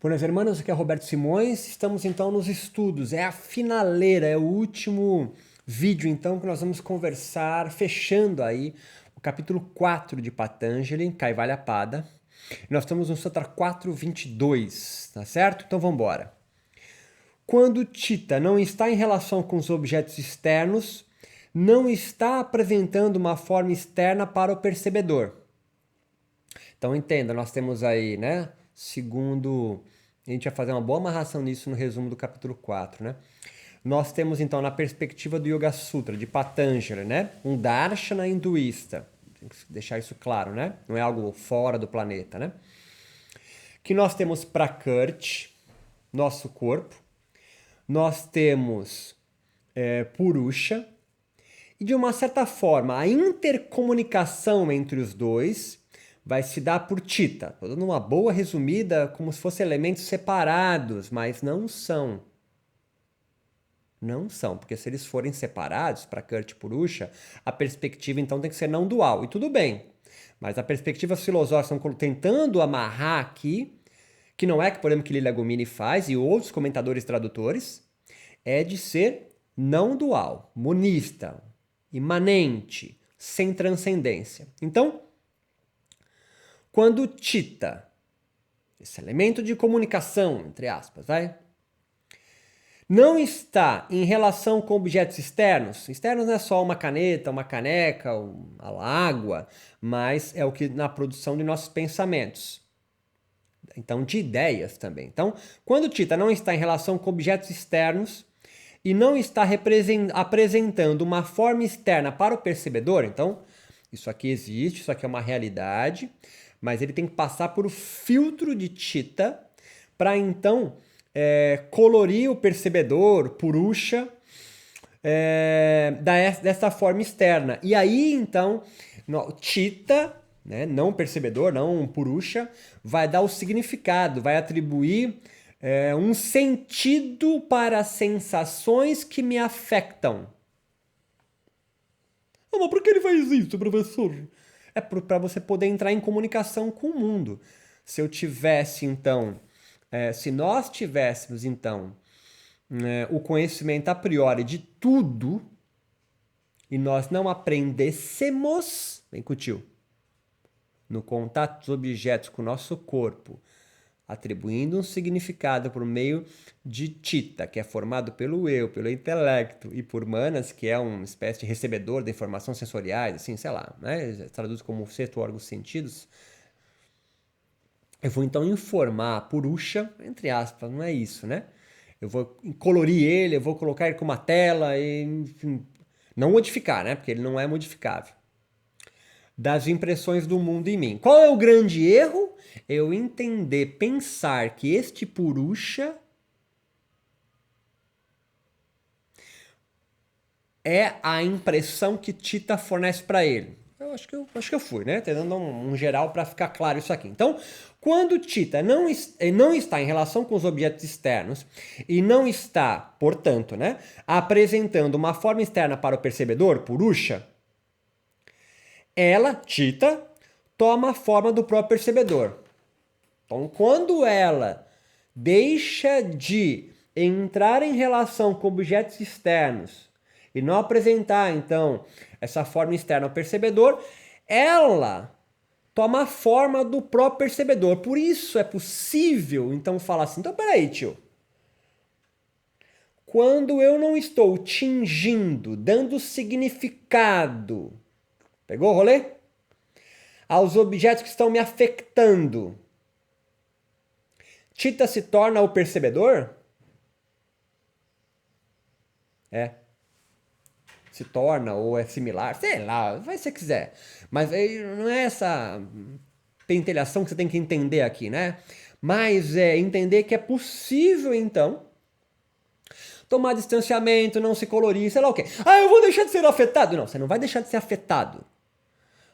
Buenas hermanos, aqui é Roberto Simões, estamos então nos estudos, é a finaleira, é o último vídeo então que nós vamos conversar, fechando aí o capítulo 4 de Patanjali, Kaivalyapada. Nós estamos no Sutra 4.22, tá certo? Então vamos embora. Quando Chitta não está em relação com os objetos externos, não está apresentando uma forma externa para o percebedor. Então entenda, nós temos aí, né, segundo... A gente vai fazer uma boa amarração nisso no resumo do capítulo 4, né? Nós temos então na perspectiva do Yoga Sutra, de Patanjali, né? Um darshana hinduísta. Tem que deixar isso claro, né? Não é algo fora do planeta, né? Que nós temos Prakriti, nosso corpo. Nós temos Purusha. E de uma certa forma, a intercomunicação entre os dois vai se dar por Chitta. Estou dando uma boa resumida, como se fossem elementos separados, mas não são. Não são, porque se eles forem separados, para Prakriti e Purusha, a perspectiva então tem que ser não dual. E tudo bem, mas a perspectiva filosófica estão tentando amarrar aqui, que não é que, por exemplo, que Lila Gumini faz, e outros comentadores tradutores, é de ser não dual, monista, imanente, sem transcendência. Então, quando Chitta, esse elemento de comunicação, entre aspas, vai, não está em relação com objetos externos, externos não é só uma caneta, uma caneca, a água, mas é o que na produção de nossos pensamentos. Então, de ideias também. Então, quando Chitta não está em relação com objetos externos e não está apresentando uma forma externa para o percebedor, então, isso aqui existe, isso aqui é uma realidade, mas ele tem que passar por o filtro de Chitta para então colorir o percebedor, Purusha, dessa forma externa. E aí então, Chitta, né, não percebedor, não Purusha, vai dar o significado, vai atribuir um sentido para as sensações que me afetam. Ah, mas por que ele faz isso, professor? É para você poder entrar em comunicação com o mundo. Se eu tivesse, então, se nós tivéssemos, então, o conhecimento a priori de tudo e nós não aprendêssemos, vem com o tio, no contato dos objetos com o nosso corpo, atribuindo um significado por meio de Chitta, que é formado pelo eu, pelo intelecto, e por Manas, que é uma espécie de recebedor de informações sensoriais, assim, sei lá, né? Traduz como sexto órgão dos sentidos. Eu vou então informar Purusha, entre aspas, não é isso, né? Eu vou colorir ele, eu vou colocar ele com uma tela, e, enfim, não modificar, né? Porque ele não é modificável. Das impressões do mundo em mim. Qual é o grande erro? Eu entender, pensar que este Purusha é a impressão que Chitta fornece para ele. Eu acho que eu fui, né? Tô dando um geral para ficar claro isso aqui. Então, quando Chitta não está em relação com os objetos externos e não está, portanto, né, apresentando uma forma externa para o percebedor, Purusha, ela, Chitta, toma a forma do próprio percebedor. Então, quando ela deixa de entrar em relação com objetos externos e não apresentar, então, essa forma externa ao percebedor, ela toma a forma do próprio percebedor. Por isso é possível, então, falar assim, então, peraí, tio. Quando eu não estou tingindo, dando significado, pegou o rolê? Aos objetos que estão me afetando, Chitta se torna o percebedor? É. Se torna ou é similar, sei lá, vai se você quiser. Mas não é essa pentelhação que você tem que entender aqui, né? Mas é entender que é possível, então, tomar distanciamento, não se colorir, sei lá o quê. Ah, eu vou deixar de ser afetado. Não, você não vai deixar de ser afetado.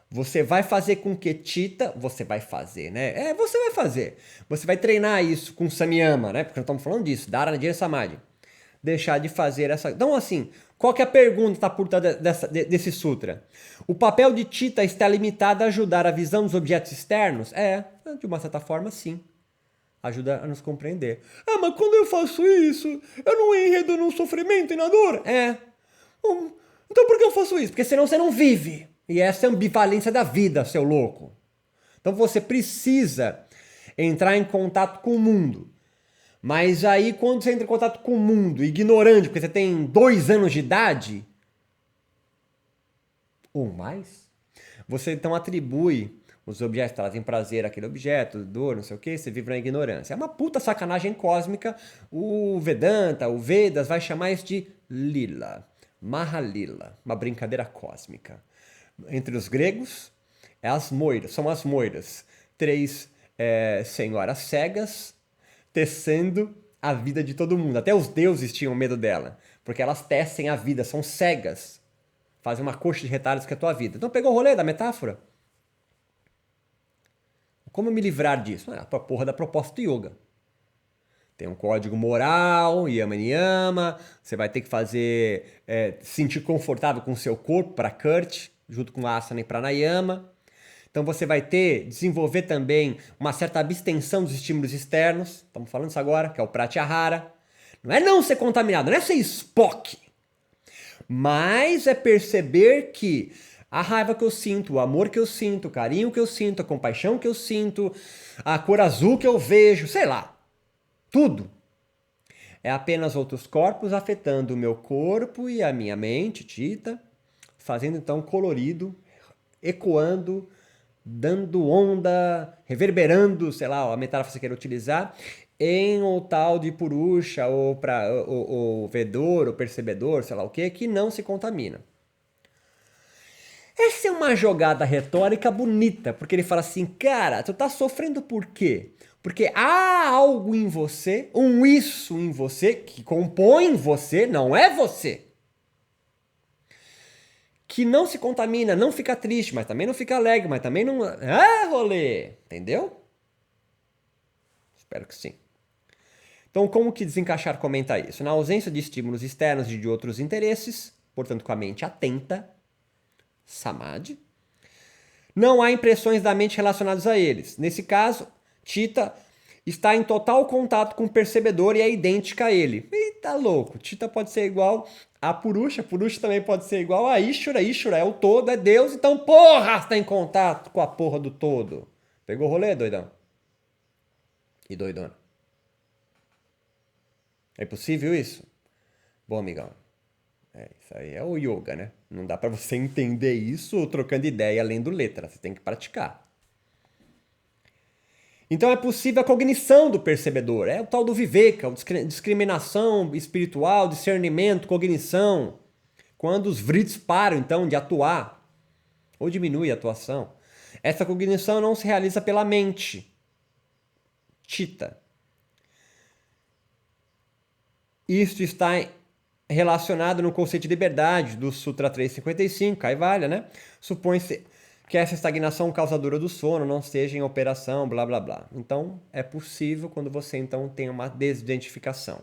Você vai fazer com que Chitta, você vai fazer, né? Você vai fazer. Você vai treinar isso com Samyama, né? Porque nós estamos falando disso, Dharana, Jnana, Samadhi. Deixar de fazer essa... Então, assim, qual que é a pergunta que está por trás desse sutra? O papel de Chitta está limitado a ajudar a visão dos objetos externos? De uma certa forma, sim. Ajuda a nos compreender. Ah, mas quando eu faço isso, eu não enredo num sofrimento e na dor? Então por que eu faço isso? Porque senão você não vive. E essa é a ambivalência da vida, seu louco. Então você precisa entrar em contato com o mundo. Mas aí quando você entra em contato com o mundo, ignorante, porque você tem 2 anos de idade, ou mais, você então atribui os objetos que trazem prazer àquele objeto, dor, não sei o que, você vive na ignorância. É uma puta sacanagem cósmica. O Vedanta, o Vedas, vai chamar isso de Lila, Mahalila, uma brincadeira cósmica. Entre os gregos, são as moiras, 3 senhoras cegas tecendo a vida de todo mundo. Até os deuses tinham medo dela, porque elas tecem a vida, são cegas, fazem uma coxa de retalhos que é a tua vida. Então pegou o rolê da metáfora? Como me livrar disso? A porra da proposta do yoga. Tem um código moral, yama niyama, você vai ter que fazer, se sentir confortável com o seu corpo, para Kurt, junto com asana e pranayama. Então você vai desenvolver também uma certa abstenção dos estímulos externos, estamos falando isso agora, que é o pratyahara. Não é não ser contaminado, não é ser Spock, mas é perceber que a raiva que eu sinto, o amor que eu sinto, o carinho que eu sinto, a compaixão que eu sinto, a cor azul que eu vejo, sei lá, tudo é apenas outros corpos afetando o meu corpo e a minha mente, Tita, fazendo então colorido, ecoando, dando onda, reverberando, sei lá, a metáfora que você quer utilizar, em o tal de Purusha, ou vedor, ou percebedor, sei lá o que não se contamina. Essa é uma jogada retórica bonita, porque ele fala assim, cara, tu tá sofrendo por quê? Porque há algo em você, um isso em você, que compõe você, não é você, que não se contamina, não fica triste, mas também não fica alegre, mas também não... rolê! Entendeu? Espero que sim. Então, como que Desencaixar comenta isso? Na ausência de estímulos externos e de outros interesses, portanto com a mente atenta, Samadhi, não há impressões da mente relacionadas a eles. Nesse caso, Tita está em total contato com o percebedor e é idêntica a ele. Eita louco, Tita pode ser igual a Purusha também pode ser igual a Ishvara é o todo, é Deus, então porra, está em contato com a porra do todo. Pegou o rolê, doidão? E doidona? É possível isso? Bom, amigão, isso aí é o yoga, né? Não dá pra você entender isso trocando ideia lendo letra, você tem que praticar. Então é possível a cognição do percebedor, é o tal do viveka, discriminação espiritual, discernimento, cognição. Quando os vrits param então de atuar, ou diminui a atuação. Essa cognição não se realiza pela mente, Chitta. Isto está relacionado no conceito de liberdade do Sutra 355, Kaivalya, né? Supõe-se que essa estagnação causadora do sono não seja em operação, blá blá blá. Então, é possível quando você então tem uma desidentificação.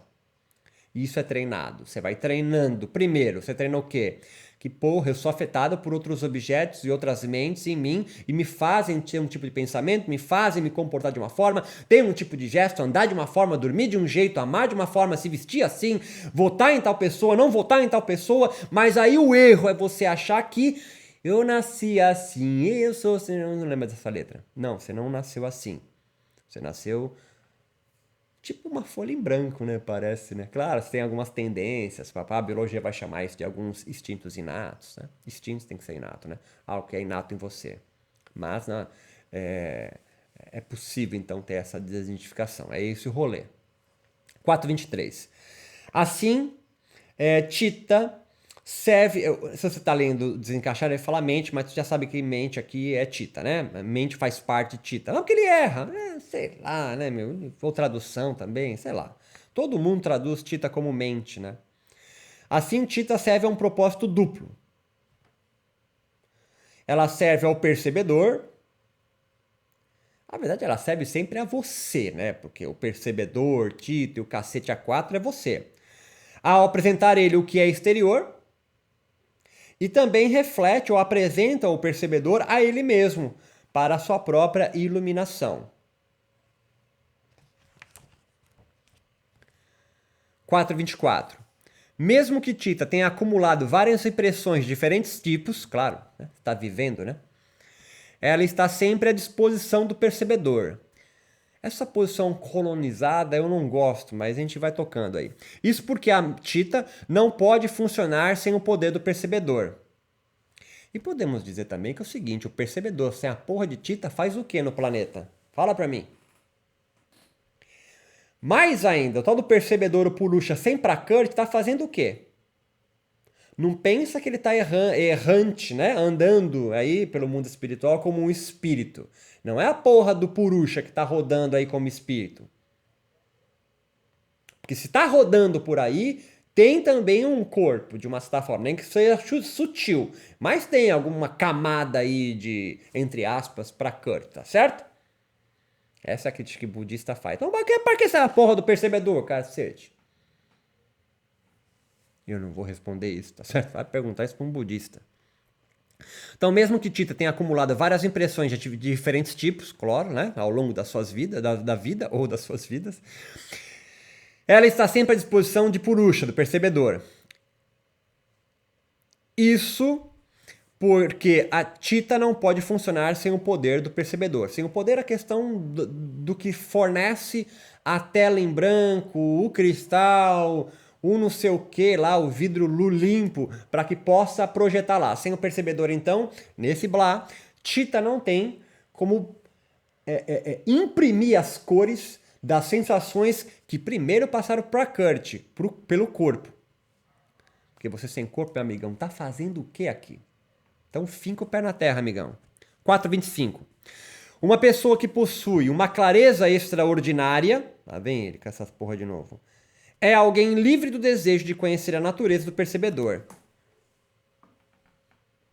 Isso é treinado. Você vai treinando. Primeiro, você treina o quê? Que, porra, eu sou afetado por outros objetos e outras mentes em mim e me fazem ter um tipo de pensamento, me fazem me comportar de uma forma, ter um tipo de gesto, andar de uma forma, dormir de um jeito, amar de uma forma, se vestir assim, votar em tal pessoa, não votar em tal pessoa, mas aí o erro é você achar que eu nasci assim, eu sou... Você não lembra dessa letra? Não, você não nasceu assim. Você nasceu... tipo uma folha em branco, né? Parece, né? Claro, você tem algumas tendências, a biologia vai chamar isso de alguns instintos inatos, né? Instintos tem que ser inato, né? Algo que é inato em você. Mas né, é possível, então, ter essa desidentificação. É esse o rolê. 4.23. Assim, Chitta serve... Se você está lendo Desencaixar, ele fala mente, mas você já sabe que mente aqui é Chitta, né? Mente faz parte de Chitta. Não porque ele erra, sei lá, né, meu? Ou tradução também, sei lá. Todo mundo traduz Chitta como mente, né? Assim, Chitta serve a um propósito duplo. Ela serve ao percebedor. Na verdade, ela serve sempre a você, né? Porque o percebedor, Chitta e o cacete A4 é você. Ao apresentar ele o que é exterior, e também reflete ou apresenta o percebedor a ele mesmo, para a sua própria iluminação. 4.24. Mesmo que Tita tenha acumulado várias impressões de diferentes tipos, claro, né? Está vivendo, né? Ela está sempre à disposição do percebedor. Essa posição colonizada eu não gosto, mas a gente vai tocando aí. Isso porque a Tita não pode funcionar sem o poder do percebedor. E podemos dizer também que é o seguinte, o percebedor sem a porra de Tita faz o que no planeta? Fala pra mim. Mais ainda, o tal do percebedor, o Purusha, sem Prakriti, está fazendo o quê? Não pensa que ele está errante, né? Andando aí pelo mundo espiritual como um espírito. Não é a porra do Purusha que está rodando aí como espírito. Porque se está rodando por aí, tem também um corpo, de uma certa forma. Nem que seja sutil. Mas tem alguma camada aí de, entre aspas, Prakriti, tá certo? Essa é a crítica que o budista faz. Então, para que essa porra do percebedor, cacete? Eu não vou responder isso, tá certo? Vai perguntar isso para um budista. Então, mesmo que Tita tenha acumulado várias impressões de diferentes tipos, claro, né? Ao longo das suas vidas, da vida ou das suas vidas, ela está sempre à disposição de Purusha, do percebedor. Isso porque a Tita não pode funcionar sem o poder do percebedor. Sem o poder, a questão do que fornece a tela em branco, o cristal, o não sei o que lá, o vidro limpo, para que possa projetar lá. Sem o percebedor, então, nesse blá, Tita não tem como imprimir as cores das sensações que primeiro passaram para Prakriti, pelo corpo. Porque você sem corpo, meu amigão, tá fazendo o que aqui? Então finca o pé na terra, amigão. 4.25. Uma pessoa que possui uma clareza extraordinária, lá vem ele com essas porra de novo, é alguém livre do desejo de conhecer a natureza do percebedor.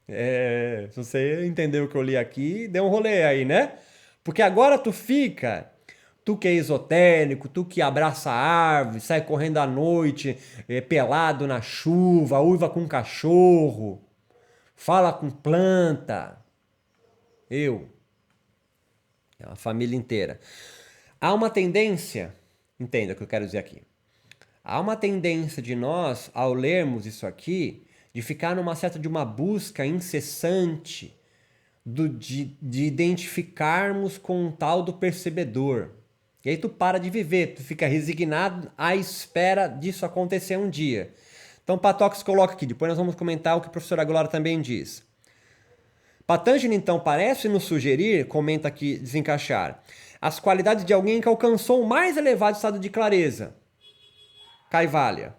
Se você entendeu o que eu li aqui, deu um rolê aí, né? Porque agora tu que é esotérico, tu que abraça a árvore, sai correndo à noite, pelado na chuva, uiva com cachorro, fala com planta. A família inteira. Há uma tendência, entenda o que eu quero dizer aqui. Há uma tendência de nós, ao lermos isso aqui, de ficar numa certa de uma busca incessante de identificarmos com um tal do percebedor. E aí tu para de viver, tu fica resignado à espera disso acontecer um dia. Então Patóxi coloca aqui, depois nós vamos comentar o que o professor Aguilar também diz. Patanjali então parece nos sugerir, comenta aqui, desencaixar, as qualidades de alguém que alcançou o mais elevado estado de clareza. Kaivalya.